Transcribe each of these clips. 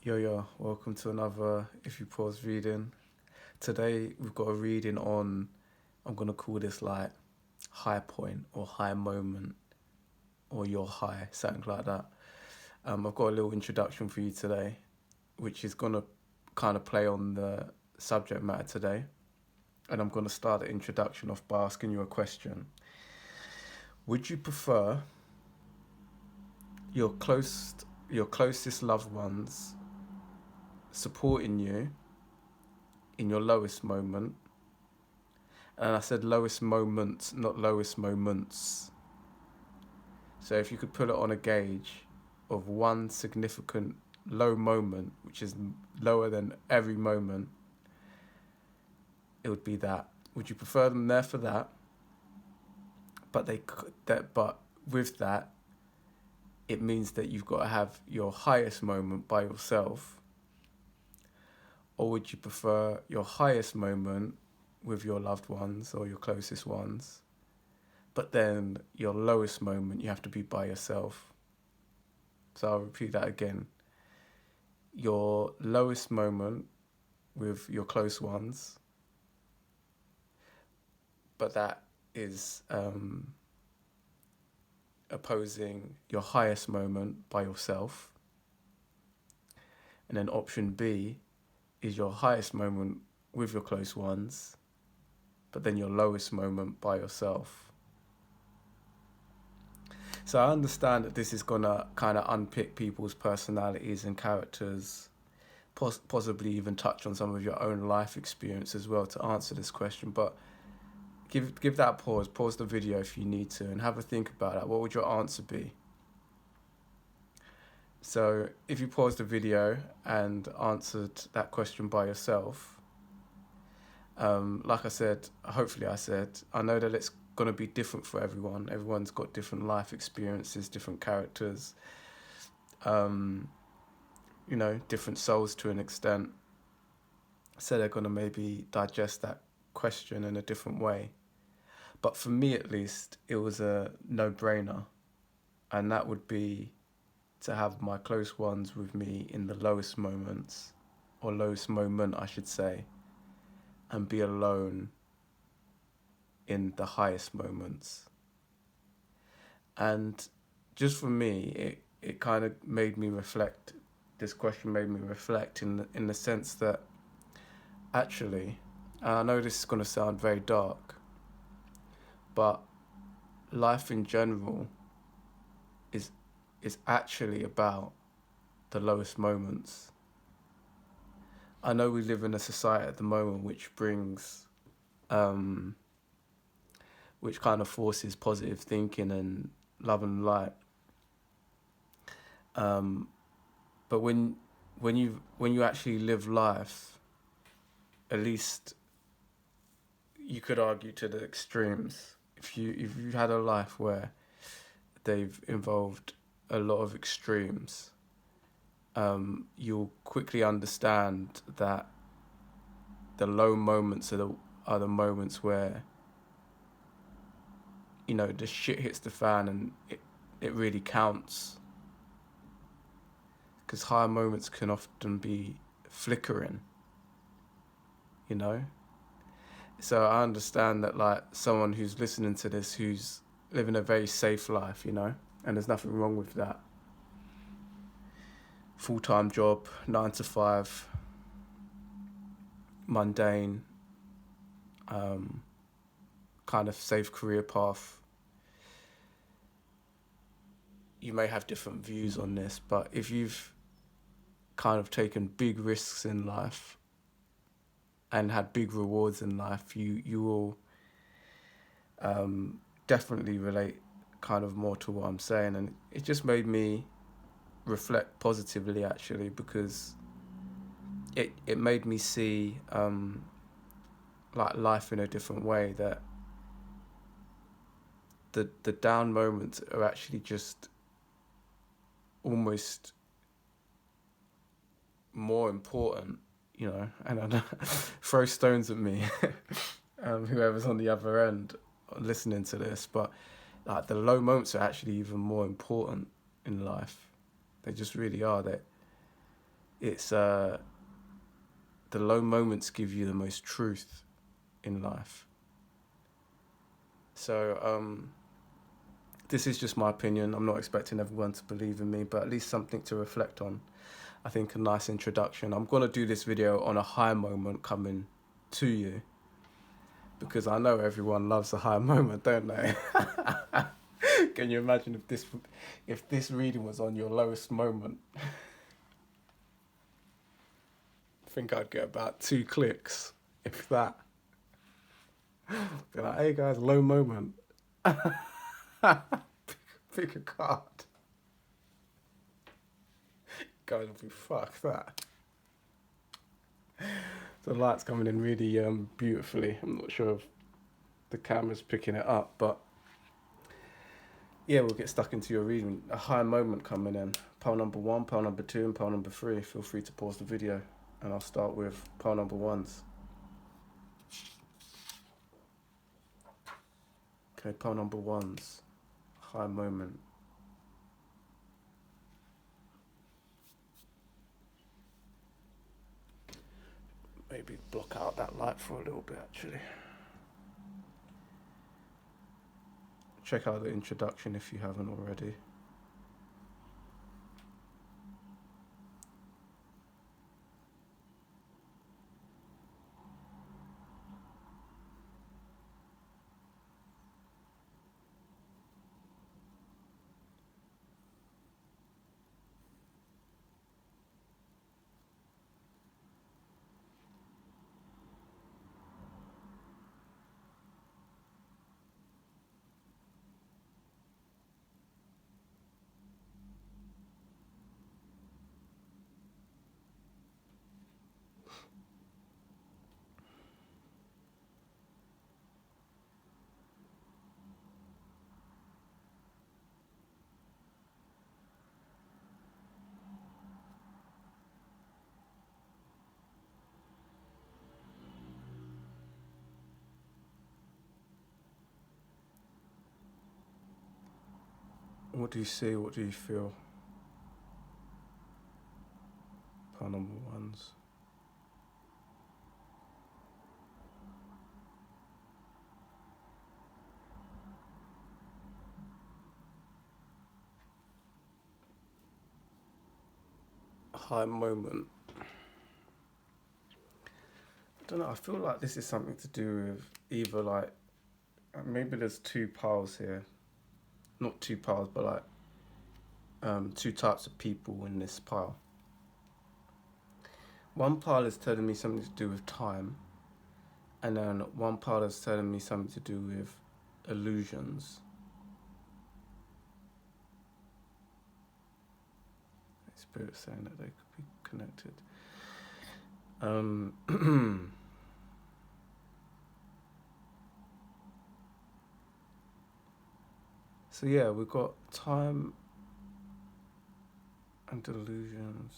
Yo, welcome to another If You Pause reading. Today we've got a reading on, I'm going to call this like high point or high moment or your high, something like that. I've got a little introduction for you today, which is going to kind of play on the subject matter today. And I'm going to start the introduction off by asking you a question. Would you prefer your closest loved ones supporting you in your lowest moment? And I said lowest moments, not lowest moments. So if you could put it on a gauge of one significant low moment, which is lower than every moment, it would be that. Would you prefer them there for that? But with that, it means that you've got to have your highest moment by yourself. Or would you prefer your highest moment with your loved ones or your closest ones, but then your lowest moment you have to be by yourself? So I'll repeat that again. Your lowest moment with your close ones, but that is opposing your highest moment by yourself. And then option B is your highest moment with your close ones, but then your lowest moment by yourself. So I understand that this is going to kind of unpick people's personalities and characters, possibly even touch on some of your own life experience as well to answer this question. But give that pause the video if you need to, and have a think about that. What would your answer be? So if you paused the video and answered that question by yourself, like I said, hopefully I know that it's going to be different for everyone. Everyone's got different life experiences, different characters, different souls to an extent. So they're going to maybe digest that question in a different way. But for me, at least, it was a no-brainer. And that would be to have my close ones with me in the lowest moments, or lowest moment, I should say, and be alone in the highest moments. And just for me, it kind of made me reflect. This question made me reflect in the sense that actually, and I know this is going to sound very dark, but life in general is actually about the lowest moments. I know we live in a society at the moment which brings, which kind of forces positive thinking and love and light. But when you actually live life, at least you could argue to the extremes. If you had a life where they've involved a lot of extremes, you'll quickly understand that the low moments are the moments where, the shit hits the fan and it really counts. Because higher moments can often be flickering, So I understand that, like, someone who's listening to this, who's living a very safe life, and there's nothing wrong with that. Full-time job, 9 to 5, mundane, kind of safe career path. You may have different views on this, but if you've kind of taken big risks in life and had big rewards in life, you will definitely relate kind of more to what I'm saying. And it just made me reflect positively, actually, because it made me see like life in a different way, that the down moments are actually just almost more important, and I don't throw stones at me, whoever's on the other end listening to this, but like the low moments are actually even more important in life. They just really are. it's the low moments give you the most truth in life. So this is just my opinion. I'm not expecting everyone to believe in me, but at least something to reflect on. I think a nice introduction. I'm going to do this video on a high moment coming to you, because I know everyone loves a high moment, don't they? Can you imagine if this reading was on your lowest moment? I think I'd get about 2 clicks, if that. Be like, hey guys, low moment. Pick a card. Guys will be fuck that. The light's coming in really beautifully. I'm not sure if the camera's picking it up, but yeah, we'll get stuck into your reading. A high moment coming in. Pile number 1, pile number 2, and pile number 3. Feel free to pause the video, and I'll start with pile number 1s. Okay, pile number 1s. High moment. Maybe block out that light for a little bit, actually. Check out the introduction if you haven't already. What do you see? What do you feel? Pile number 1s. High moment. I don't know, I feel like this is something to do with either like, maybe there's 2 piles here. Not 2 piles, but like 2 types of people in this pile. One pile is telling me something to do with time, and then one pile is telling me something to do with illusions. Spirit saying that they could be connected. So yeah, we've got time and delusions.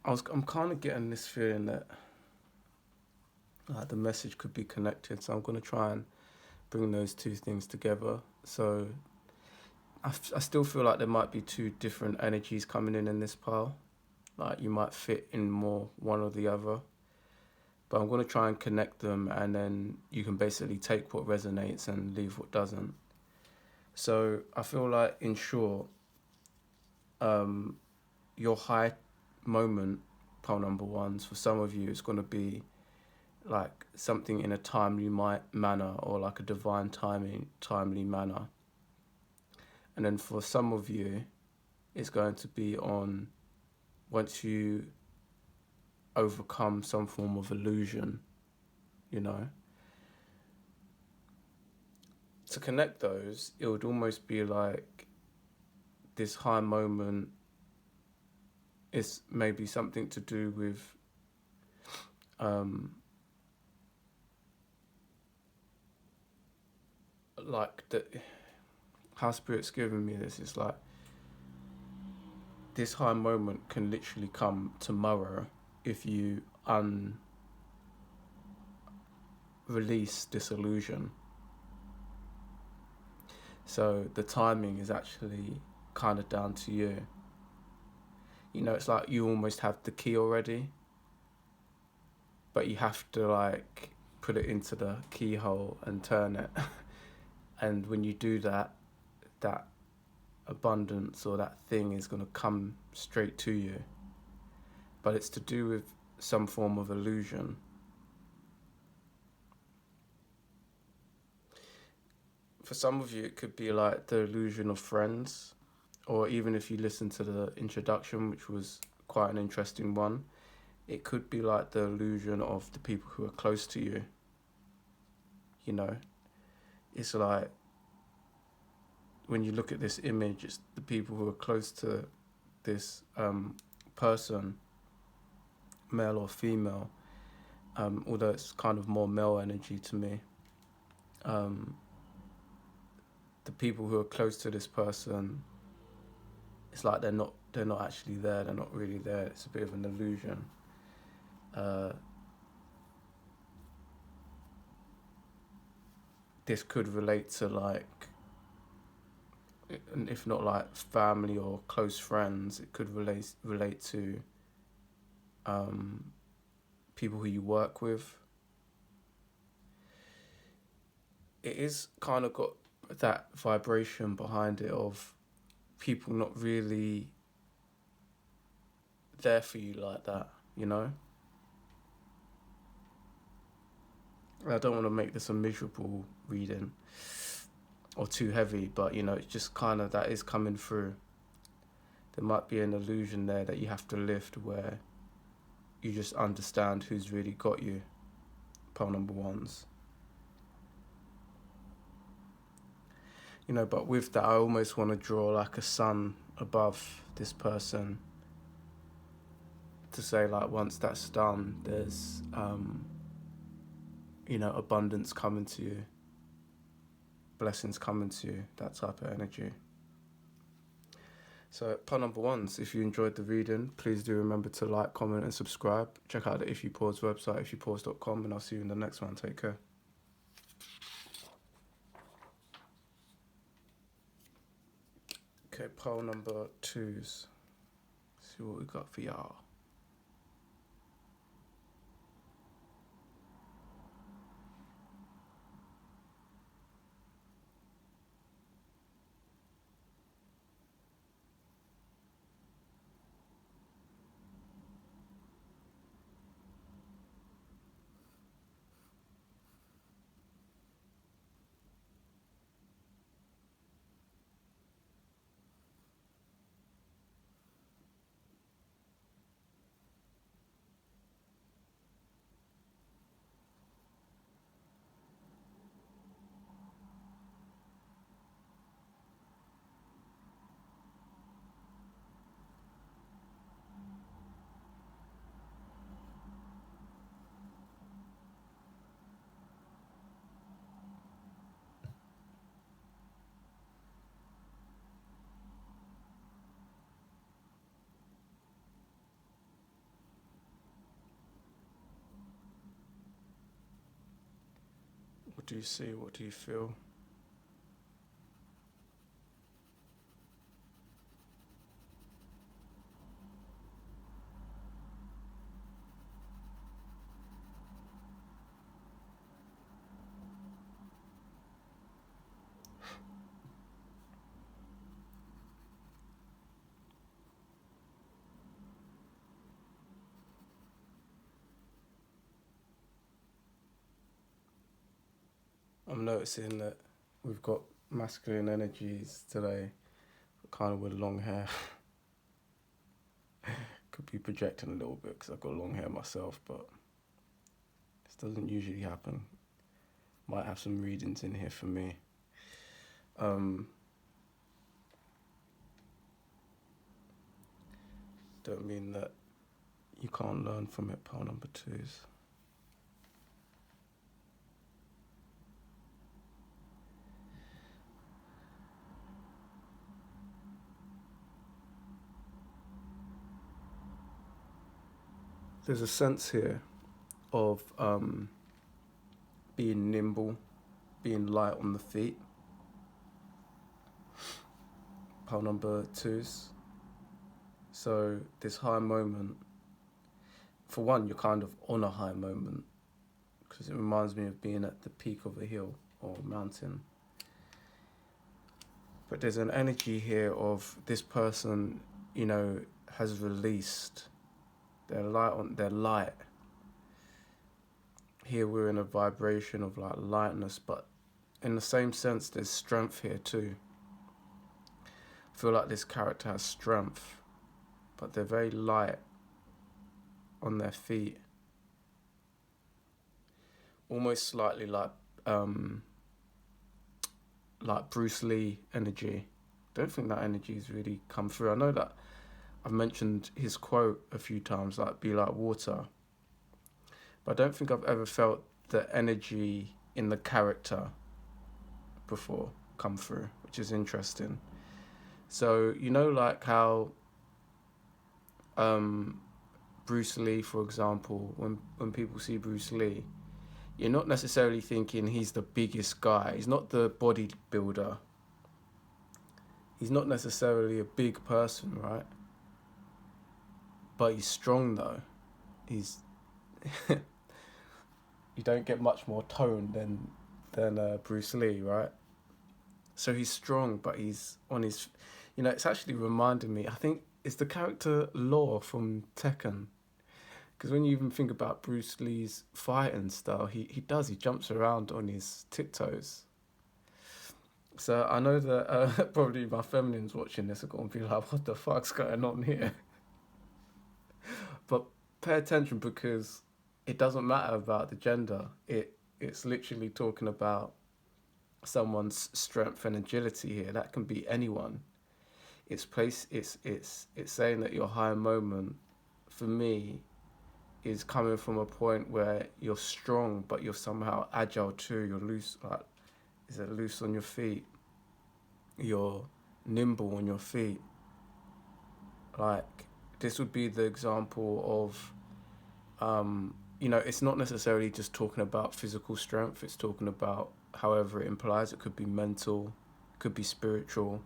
I'm kind of getting this feeling that the message could be connected, so I'm going to try and bring those 2 things together. So I still feel like there might be 2 different energies coming in this pile. Like you might fit in more one or the other, but I'm going to try and connect them, and then you can basically take what resonates and leave what doesn't. So I feel like, in short, your high moment, pile number 1s, for some of you, it's going to be like something in a timely manner, or like a divine timely manner. And then for some of you, it's going to be on once you overcome some form of illusion, you know. To connect those, it would almost be like this high moment is maybe something to do with like how Spirit's giving me this is like this high moment can literally come tomorrow if you release this illusion. So the timing is actually kind of down to you. You know, it's like you almost have the key already, but you have to like put it into the keyhole and turn it. And when you do that, that abundance or that thing is going to come straight to you. But it's to do with some form of illusion. For some of you, it could be like the illusion of friends, or even if you listen to the introduction, which was quite an interesting one, it could be like the illusion of the people who are close to you. You know, it's like when you look at this image, it's the people who are close to this person, male or female, although it's kind of more male energy to me. The people who are close to this person, it's like they're not actually there, they're not really there, it's a bit of an illusion. This could relate to like, if not like family or close friends, it could relate to people who you work with. It is kind of got that vibration behind it of people not really there for you like that, you know? I don't want to make this a miserable reading or too heavy, but you know, it's just kind of that is coming through. There might be an illusion there that you have to lift where you just understand who's really got you, pile number ones. You know, but with that, I almost want to draw like a sun above this person to say like once that's done, there's, you know, abundance coming to you, blessings coming to you, that type of energy. So, pile number ones, if you enjoyed the reading, please do remember to like, comment and subscribe. Check out the If You Pause website, ifyoupause.com, and I'll see you in the next one. Take care. Okay, pile number twos. See what we got for y'all. What do you see? What do you feel? I'm noticing that we've got masculine energies today, kind of with long hair. Could be projecting a little bit because I've got long hair myself, but this doesn't usually happen. Might have some readings in here for me. Don't mean that you can't learn from it, pile number twos. there's a sense here of being nimble, being light on the feet. Pile number 2s. So this high moment, for one, you're kind of on a high moment because it reminds me of being at the peak of a hill or mountain. But there's an energy here of this person, has released their light. Here we're in a vibration of like lightness, but in the same sense, there's strength here too. I feel like this character has strength, but they're very light on their feet. Almost slightly like Bruce Lee energy. Don't think that energy's really come through. I know that I've mentioned his quote a few times, like be like water. But I don't think I've ever felt the energy in the character before come through, which is interesting. So, like how Bruce Lee, for example, when people see Bruce Lee, you're not necessarily thinking he's the biggest guy. He's not the bodybuilder. He's not necessarily a big person, right? But he's strong though. He's you don't get much more tone than Bruce Lee, right? So he's strong, but he's on his, it's actually reminding me. I think it's the character Law from Tekken, because when you even think about Bruce Lee's fighting style, he jumps around on his tiptoes. So I know that probably my feminine's watching this are going to be like, what the fuck's going on here? But pay attention, because it doesn't matter about the gender. It's literally talking about someone's strength and agility here. That can be anyone. It's saying that your high moment, for me, is coming from a point where you're strong, but you're somehow agile too. You're loose, like, is it loose on your feet? You're nimble on your feet. Like, this would be the example of, it's not necessarily just talking about physical strength. It's talking about however it implies. It could be mental, could be spiritual.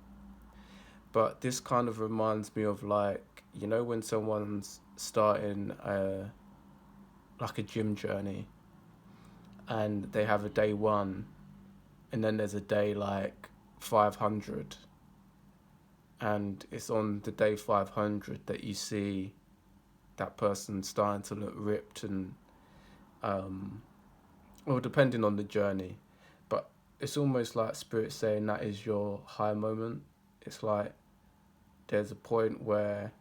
But this kind of reminds me of, like, when someone's starting like a gym journey, and they have a day 1, and then there's a day like 500, and it's on the day 500 that you see that person starting to look ripped and well, depending on the journey, but it's almost like spirit saying that is your high moment. It's like there's a point where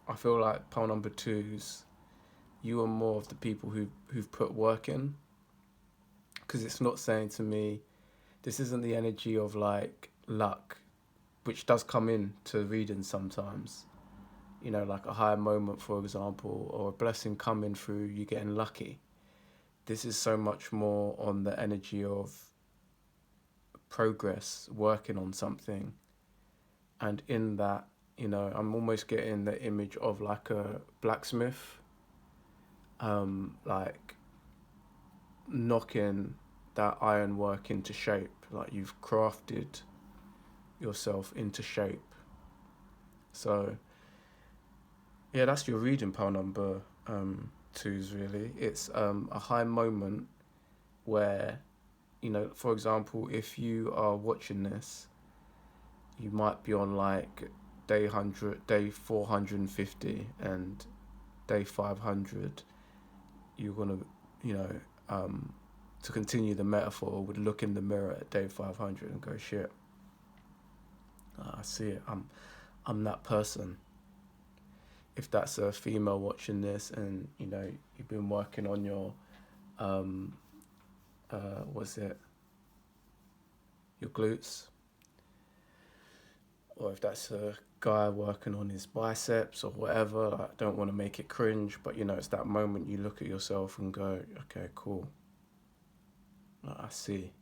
I feel like pile number 2s, you are more of the people who've put work in, because it's not saying to me, this isn't the energy of like luck, which does come in to reading sometimes, like a higher moment, for example, or a blessing coming through you getting lucky. This is so much more on the energy of progress, working on something. And in that, I'm almost getting the image of like a blacksmith, like knocking that ironwork into shape, like you've crafted yourself into shape. So yeah, that's your reading, pile number 2s, really. It's a high moment where, for example, if you are watching this, you might be on like day 450, and day 500, you're gonna, to continue the metaphor, would look in the mirror at day 500 and go, shit, I see it. I'm that person. If that's a female watching this, and you've been working on your your glutes, or if that's a guy working on his biceps or whatever, I don't want to make it cringe, but it's that moment you look at yourself and go, okay, cool, I see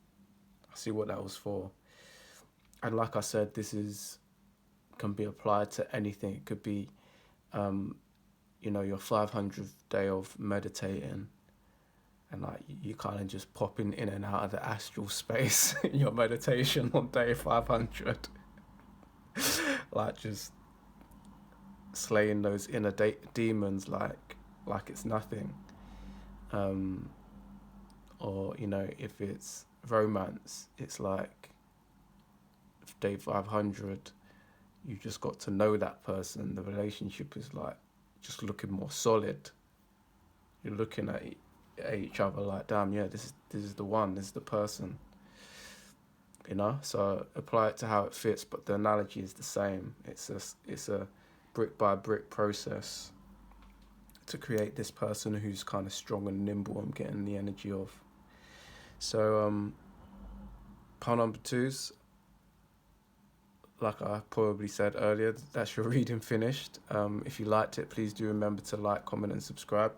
what that was for. And like I said, can be applied to anything. It could be your 500th day of meditating, and like you kind of just popping in and out of the astral space in your meditation on day 500, like just slaying those inner demons like it's nothing. Or if it's romance, it's like day 500, you just got to know that person. The relationship is like just looking more solid. You're looking at each other like, damn, yeah, this is the one, this is the person. So apply it to how it fits, but the analogy is the same. It's a brick by brick process to create this person who's kind of strong and nimble and getting the energy of. So pile number 2's, like I probably said earlier, that's your reading finished. If you liked it, please do remember to like, comment and subscribe.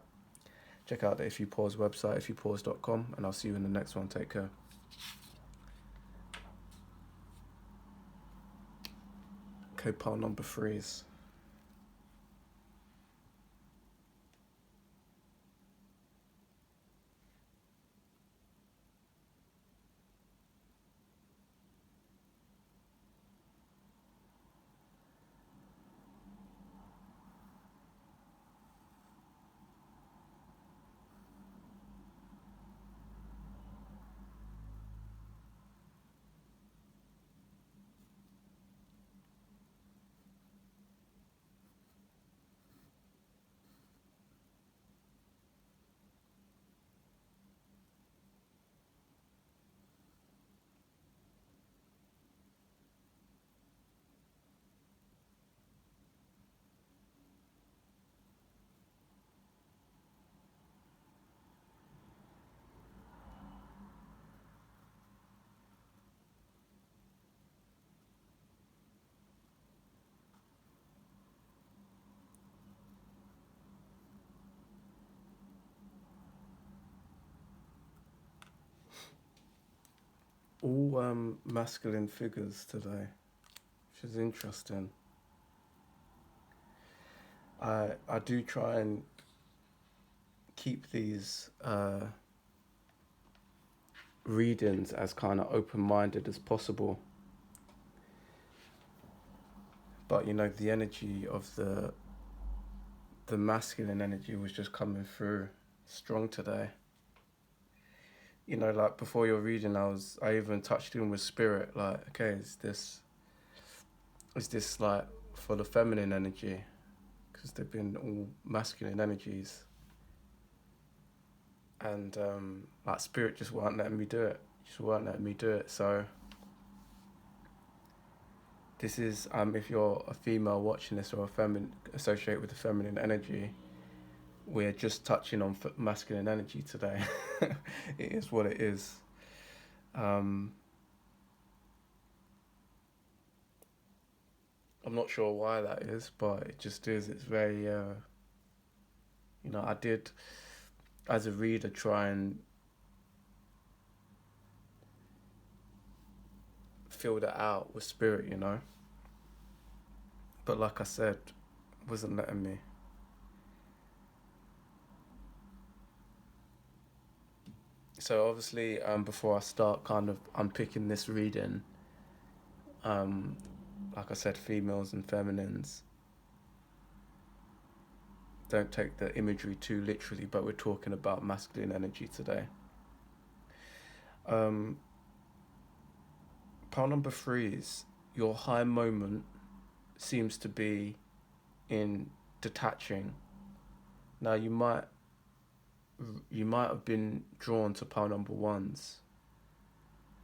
Check out the If You Pause website, ifyoupause.com, and I'll see you in the next one. Take care. Okay, pile number 3's. All masculine figures today, which is interesting. I do try and keep these readings as kind of open-minded as possible, but the energy of the masculine energy was just coming through strong today. Like before your reading, I even touched in with spirit, like, okay, is this like for the feminine energy, because they've been all masculine energies, and like spirit just weren't letting me do it. So this is if you're a female watching this, or a feminine associated with the feminine energy, we're just touching on masculine energy today. It is what it is. I'm not sure why that is, but it just is. It's very, I did, as a reader, try and feel that out with spirit, But like I said, wasn't letting me. So obviously, before I start kind of unpicking this reading, like I said, females and feminines, don't take the imagery too literally, but we're talking about masculine energy today. Pile number 3 is your high moment seems to be in detaching. Now you might have been drawn to pile number 1's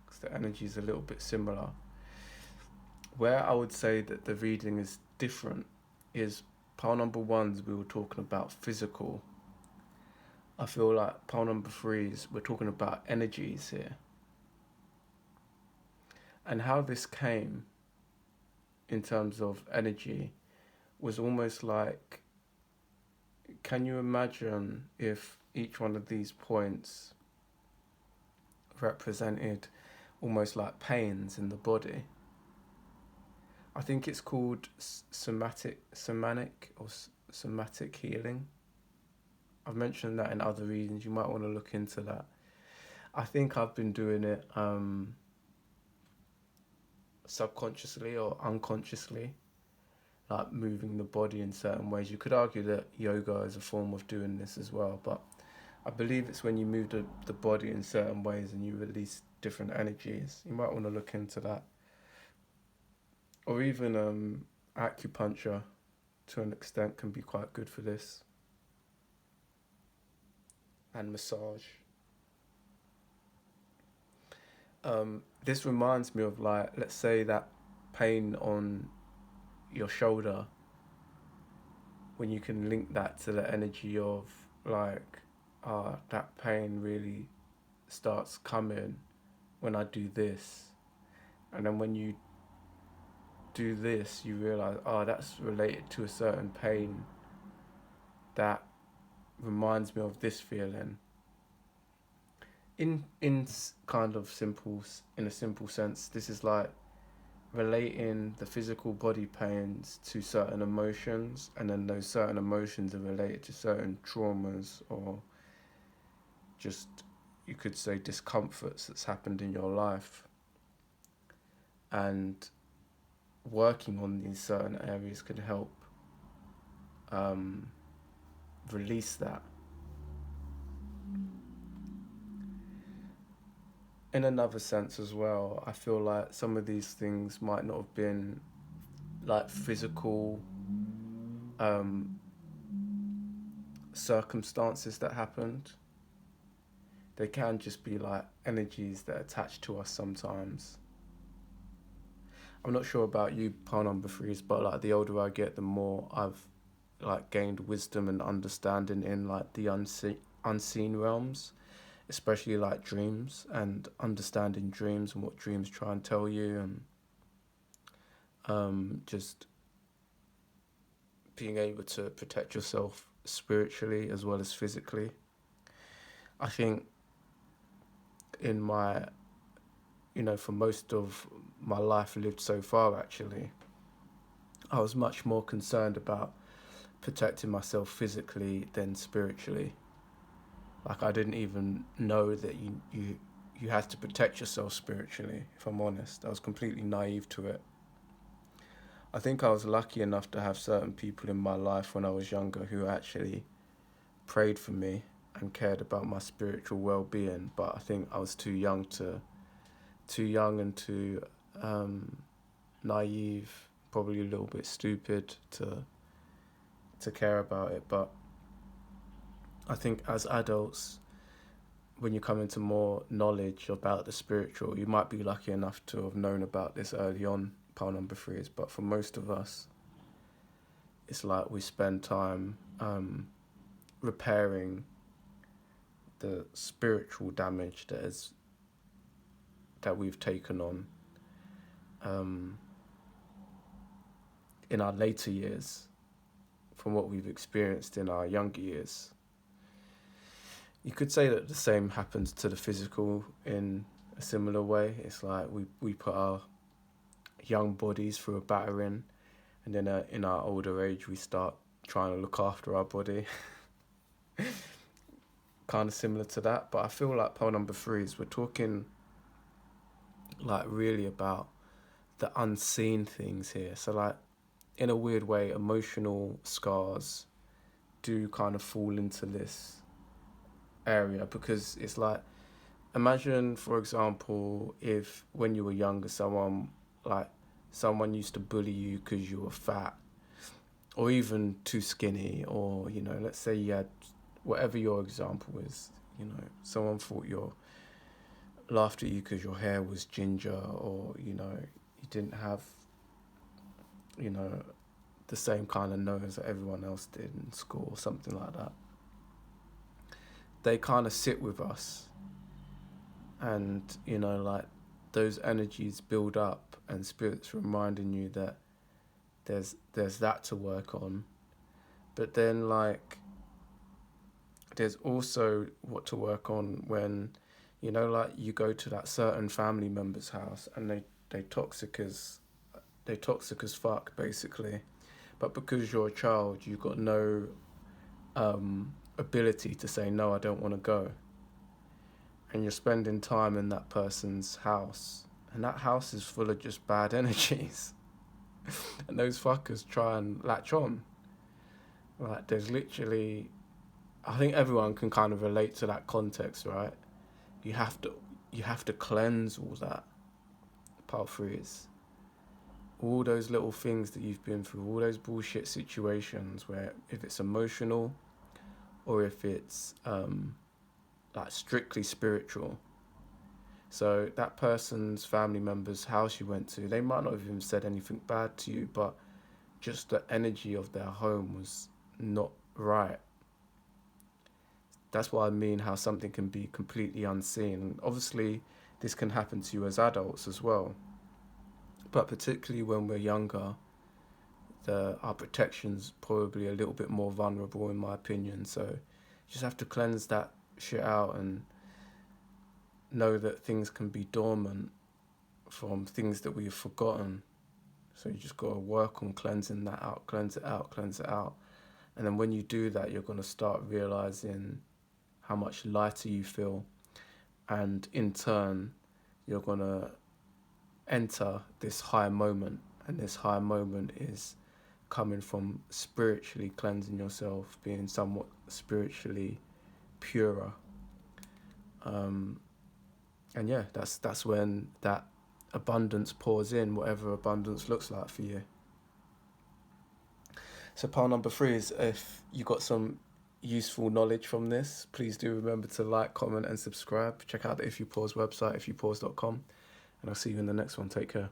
because the energy is a little bit similar. Where I would say that the reading is different is pile number 1's, we were talking about physical. I feel like pile number 3's, we're talking about energies here. And how this came in terms of energy was almost like, can you imagine if each one of these points represented almost like pains in the body? I think it's called somatic or somatic healing. I've mentioned that in other readings. You might want to look into that. I think I've been doing it subconsciously or unconsciously, like moving the body in certain ways. You could argue that yoga is a form of doing this as well, but I believe it's when you move the body in certain ways and you release different energies. You might want to look into that. Or even acupuncture, to an extent, can be quite good for this. And massage. This reminds me of, like, let's say that pain on your shoulder, when you can link that to the energy of, like, that pain really starts coming when I do this. And then when you do this, you realize, that's related to a certain pain that reminds me of this feeling. In kind of in a simple sense, this is like relating the physical body pains to certain emotions, and then those certain emotions are related to certain traumas, or just, you could say, discomforts that's happened in your life. And working on these certain areas can help release that. In another sense as well, I feel like some of these things might not have been like physical circumstances that happened. They can just be like energies that attach to us sometimes. I'm not sure about you, pile number threes, but like the older I get, the more I've like gained wisdom and understanding in like the unseen realms, especially like dreams, and understanding dreams and what dreams try and tell you, and just being able to protect yourself spiritually as well as physically. I think in my, for most of my life lived so far, actually, I was much more concerned about protecting myself physically than spiritually. Like, I didn't even know that you had to protect yourself spiritually, if I'm honest. I was completely naive to it. I think I was lucky enough to have certain people in my life when I was younger who actually prayed for me and cared about my spiritual well-being, but I think I was too young and too naive, probably a little bit stupid to care about it. But I think as adults, when you come into more knowledge about the spiritual, you might be lucky enough to have known about this early on, pile number threes, but for most of us, it's like we spend time repairing the spiritual damage that we've taken on in our later years from what we've experienced in our younger years. You could say that the same happens to the physical in a similar way. It's like we put our young bodies through a battering, and then in our older age we start trying to look after our body. Kind of similar to that, but I feel like pole number three is we're talking like really about the unseen things here. So like, in a weird way, emotional scars do kind of fall into this area, because it's like, imagine, for example, if when you were younger, someone used to bully you because you were fat or even too skinny, or let's say you had, whatever your example is, someone laughed at you because your hair was ginger, or you didn't have the same kind of nose that everyone else did in school, or something like that. They kind of sit with us, and like, those energies build up, and spirits reminding you that there's that to work on. But then, like, there's also what to work on when like, you go to that certain family member's house and they toxic as fuck, basically, But because you're a child, you've got no ability to say, no, I don't want to go. And you're spending time in that person's house. And that house is full of just bad energies. And those fuckers try and latch on. Like, there's literally... I think everyone can kind of relate to that context, right? You have to cleanse all that. Part 3 is all those little things that you've been through, all those bullshit situations where if it's emotional or if it's like strictly spiritual. So that person's family member's house you went to, they might not have even said anything bad to you, but just the energy of their home was not right. That's what I mean, how something can be completely unseen. And obviously, this can happen to you as adults as well. But particularly when we're younger, our protection's probably a little bit more vulnerable, in my opinion. So you just have to cleanse that shit out and know that things can be dormant from things that we've forgotten. So you just got to work on cleansing that out, cleanse it out, cleanse it out. And then when you do that, you're going to start realizing how much lighter you feel. And in turn, you're going to enter this high moment. And this high moment is coming from spiritually cleansing yourself, being somewhat spiritually purer. And yeah, that's when that abundance pours in, whatever abundance looks like for you. So part number 3 is, if you got some useful knowledge from this, please do remember to like, comment and subscribe. Check out the If You Pause website, ifyoupause.com, and I'll see you in the next one. Take care.